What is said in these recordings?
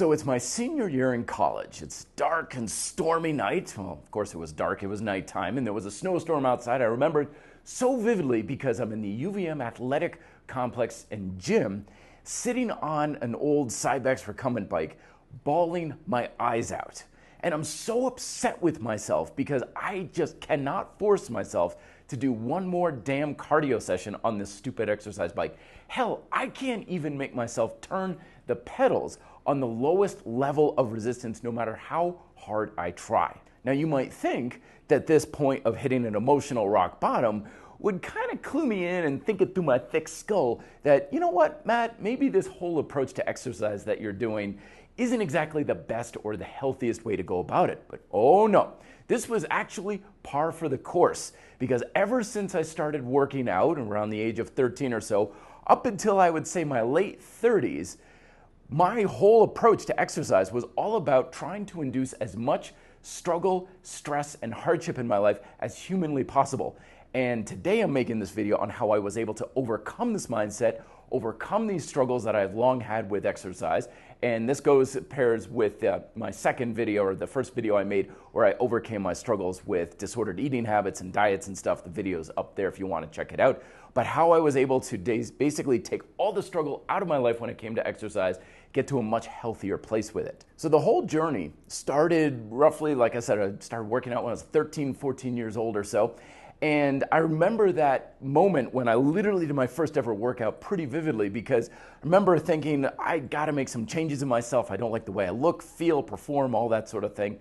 So it's my senior year in college. It's dark and stormy night. Well, of course it was dark, it was nighttime, and there was a snowstorm outside. I remember it so vividly because I'm in the UVM athletic complex and gym, sitting on an old Cybex recumbent bike, bawling my eyes out. And I'm so upset with myself because I just cannot force myself to do one more damn cardio session on this stupid exercise bike. Hell, I can't even make myself turn the pedals on the lowest level of resistance no matter how hard I try. Now you might think that this point of hitting an emotional rock bottom would kind of clue me in and think it through my thick skull that, you know what, Matt, maybe this whole approach to exercise that you're doing isn't exactly the best or the healthiest way to go about it. But oh no, this was actually par for the course, because ever since I started working out around the age of 13 or so, up until I would say my late 30s, my whole approach to exercise was all about trying to induce as much struggle, stress, and hardship in my life as humanly possible. And today I'm making this video on how I was able to overcome this mindset, overcome these struggles that I've long had with exercise. And this pairs with my second video, or the first video I made, where I overcame my struggles with disordered eating habits and diets and stuff. The video's up there if you want to check it out. But how I was able to basically take all the struggle out of my life when it came to exercise, get to a much healthier place with it. So the whole journey started roughly, like I said, I started working out when I was 13, 14 years old or so. And I remember that moment when I literally did my first ever workout pretty vividly, because I remember thinking, I gotta make some changes in myself. I don't like the way I look, feel, perform, all that sort of thing.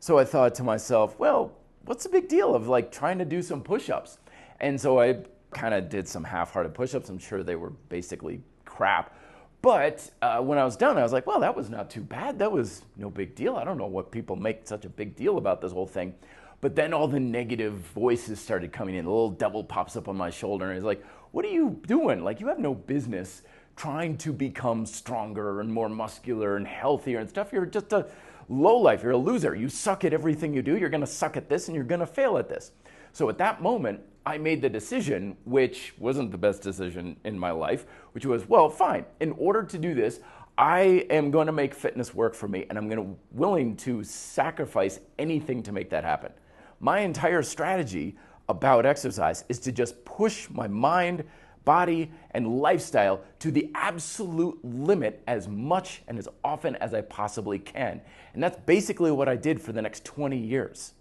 So I thought to myself, well, what's the big deal of like trying to do some push-ups? And so I kind of did some half-hearted push-ups. I'm sure they were basically crap. But when I was done, I was like, well, that was not too bad. That was no big deal. I don't know what people make such a big deal about this whole thing. But then all the negative voices started coming in. The little devil pops up on my shoulder and is like, what are you doing? Like, you have no business trying to become stronger and more muscular and healthier and stuff. You're just a lowlife. You're a loser. You suck at everything you do. You're going to suck at this and you're going to fail at this. So at that moment, I made the decision, which wasn't the best decision in my life, which was, well, fine. In order to do this, I am going to make fitness work for me, and I'm willing to sacrifice anything to make that happen. My entire strategy about exercise is to just push my mind, body, and lifestyle to the absolute limit as much and as often as I possibly can. And that's basically what I did for the next 20 years.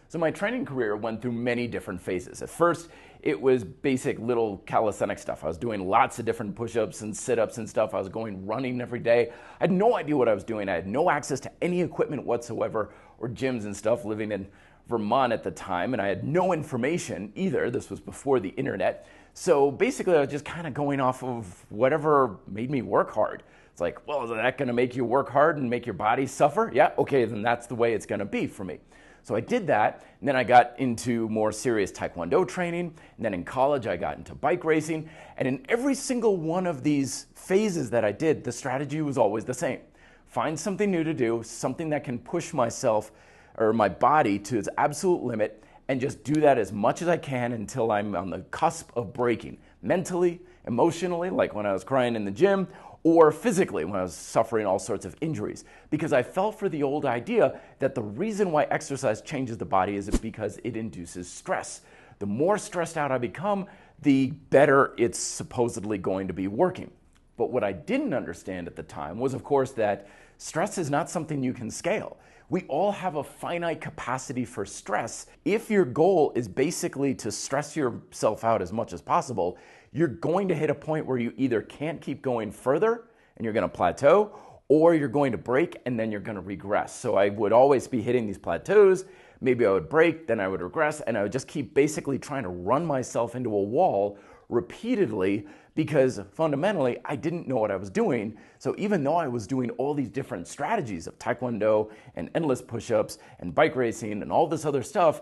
So my training career went through many different phases. At first, it was basic little calisthenic stuff. I was doing lots of different push-ups and sit-ups and stuff. I was going running every day. I had no idea what I was doing. I had no access to any equipment whatsoever or gyms and stuff, living in Vermont at the time, and I had no information either. This was before the internet. So basically I was just kind of going off of whatever made me work hard. It's like, well, is that going to make you work hard and make your body suffer? Yeah, okay, then that's the way it's going to be for me. So I did that, and then I got into more serious Taekwondo training, and then in college I got into bike racing, and in every single one of these phases that I did, the strategy was always the same. Find something new to do, something that can push myself or my body to its absolute limit, and just do that as much as I can until I'm on the cusp of breaking, mentally, emotionally, like when I was crying in the gym, or physically when I was suffering all sorts of injuries. Because I fell for the old idea that the reason why exercise changes the body is because it induces stress. The more stressed out I become, the better it's supposedly going to be working. But what I didn't understand at the time was, of course, that stress is not something you can scale. We all have a finite capacity for stress. If your goal is basically to stress yourself out as much as possible, you're going to hit a point where you either can't keep going further and you're going to plateau, or you're going to break and then you're going to regress. So I would always be hitting these plateaus. Maybe I would break, then I would regress, and I would just keep basically trying to run myself into a wall repeatedly, because fundamentally I didn't know what I was doing. So even though I was doing all these different strategies of Taekwondo and endless push-ups and bike racing and all this other stuff,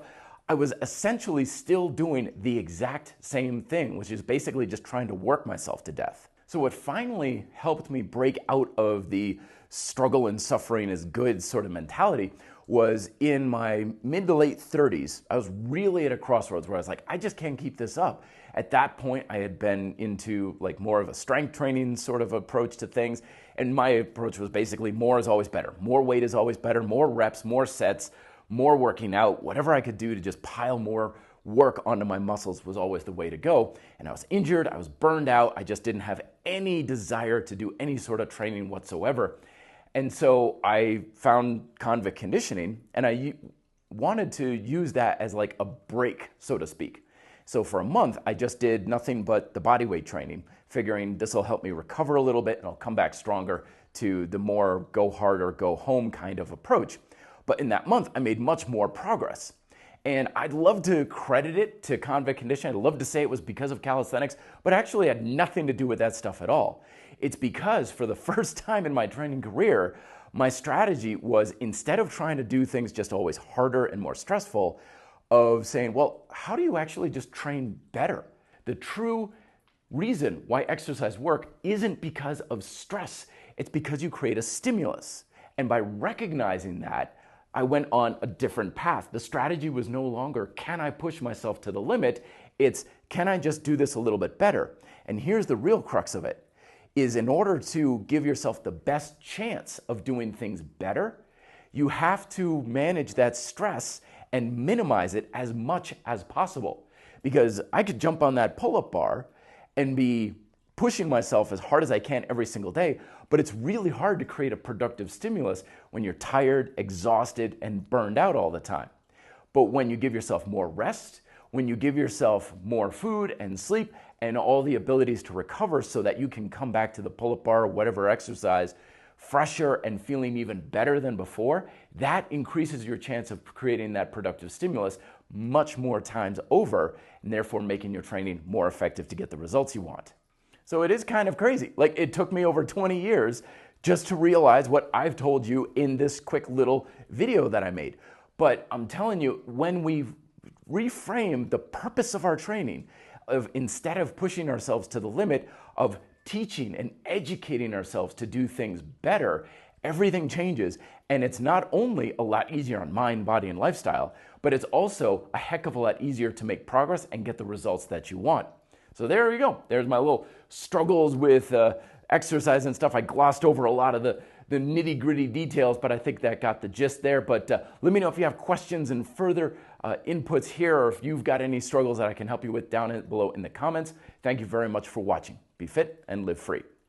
I was essentially still doing the exact same thing, which is basically just trying to work myself to death. So what finally helped me break out of the struggle and suffering is good sort of mentality was in my mid to late 30s. I was really at a crossroads where I was like, I just can't keep this up. At that point, I had been into like more of a strength training sort of approach to things. And my approach was basically more is always better. More weight is always better, more reps, more sets, more working out, whatever I could do to just pile more work onto my muscles was always the way to go. And I was injured, I was burned out, I just didn't have any desire to do any sort of training whatsoever. And so I found convict conditioning, and I wanted to use that as like a break, so to speak. So for a month, I just did nothing but the body weight training, figuring this will help me recover a little bit and I'll come back stronger to the more go hard or go home kind of approach. But in that month, I made much more progress. And I'd love to credit it to convict conditioning. I'd love to say it was because of calisthenics, but actually had nothing to do with that stuff at all. It's because for the first time in my training career, my strategy was, instead of trying to do things just always harder and more stressful, of saying, well, how do you actually just train better? The true reason why exercise works isn't because of stress. It's because you create a stimulus. And by recognizing that, I went on a different path. The strategy was no longer, can I push myself to the limit? It's, can I just do this a little bit better? And here's the real crux of it, is in order to give yourself the best chance of doing things better, you have to manage that stress and minimize it as much as possible. Because I could jump on that pull-up bar and be pushing myself as hard as I can every single day, but it's really hard to create a productive stimulus when you're tired, exhausted, and burned out all the time. But when you give yourself more rest, when you give yourself more food and sleep and all the abilities to recover so that you can come back to the pull-up bar or whatever exercise fresher and feeling even better than before, that increases your chance of creating that productive stimulus much more times over, and therefore making your training more effective to get the results you want. So it is kind of crazy. Like, it took me over 20 years just to realize what I've told you in this quick little video that I made. But I'm telling you, when we reframe the purpose of our training, of instead of pushing ourselves to the limit, of teaching and educating ourselves to do things better, everything changes. And it's not only a lot easier on mind, body, and lifestyle, but it's also a heck of a lot easier to make progress and get the results that you want. So there you go. There's my little struggles with exercise and stuff. I glossed over a lot of the nitty-gritty details, but I think that got the gist there. But let me know if you have questions and further inputs here, or if you've got any struggles that I can help you with down below in the comments. Thank you very much for watching. Be fit and live free.